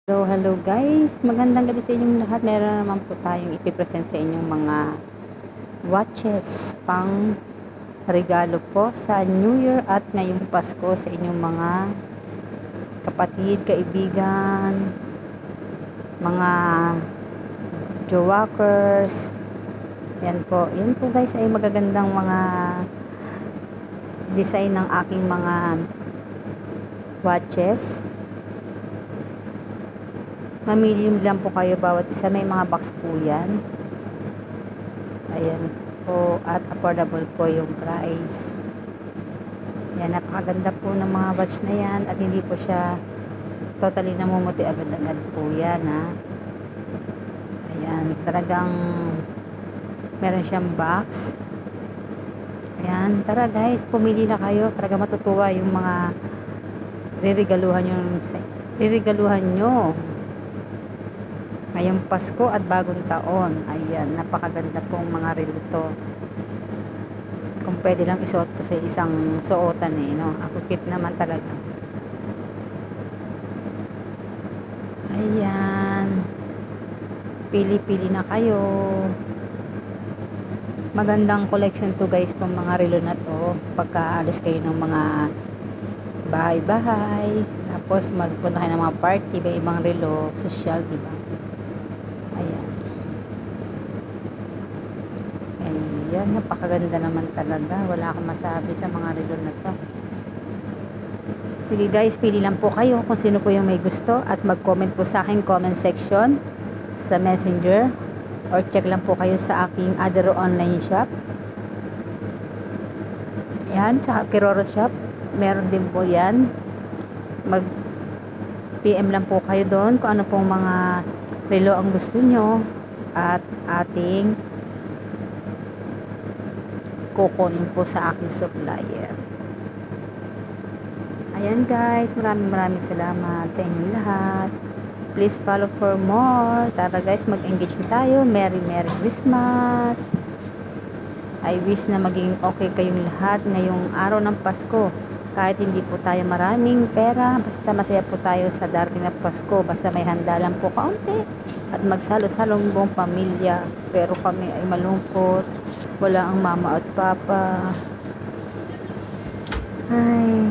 So, hello guys. Magandang gabi sa inyong lahat. Meron naman po tayong ipipresent sa inyong mga watches pang regalo po sa New Year at ngayong Pasko sa inyong mga kapatid, kaibigan, mga jowakers. Yan po. Yan po guys ay magagandang mga design ng aking mga watches. Mamili lang po kayo bawat isa. May mga box po yan. Ayan po. At affordable po yung price. Yan. Napakaganda po ng mga watch na yan. At hindi po siya totally namumuti agad-agad po yan. Ha? Ayan. Talagang meron siyang box. Ayan. Tara guys. Pumili na kayo. Talaga matutuwa yung mga ririgaluhan nyo ngayong Pasko at bagong taon. Ayan, napakaganda pong mga relo to. Kung pwede lang isuot to sa isang suotan no? Ako cute naman talaga. Ayan. Pili-pili na kayo. Magandang collection to guys, tong mga relo na to. Pagka alis kayo ng mga bahay-bahay. Tapos magpunta kayo ng mga party, ba ibang relo, social, diba? Ayan. Ayan, napakaganda naman talaga. Wala akong masabi sa mga relo na to. Sige guys, pili lang po kayo kung sino po yung may gusto at mag-comment po sa akin comment section sa messenger or check lang po kayo sa aking other online shop. Ayan, sa Kiroro shop. Meron din po yan. Mag PM lang po kayo doon kung ano pong mga relo ang gusto nyo at ating kukunin po sa aking supplier. Ayan guys, maraming salamat sa inyong lahat. Please follow for more. Tara guys, mag-engage na tayo. Merry Christmas. I wish na maging okay kayong lahat ngayong araw ng Pasko. Kahit hindi po tayo maraming pera, basta masaya po tayo sa darating na Pasko. Basta may handa lang po kaunti at magsalo-salong buong pamilya. Pero kami ay malungkot. Wala ang mama at papa. Ay,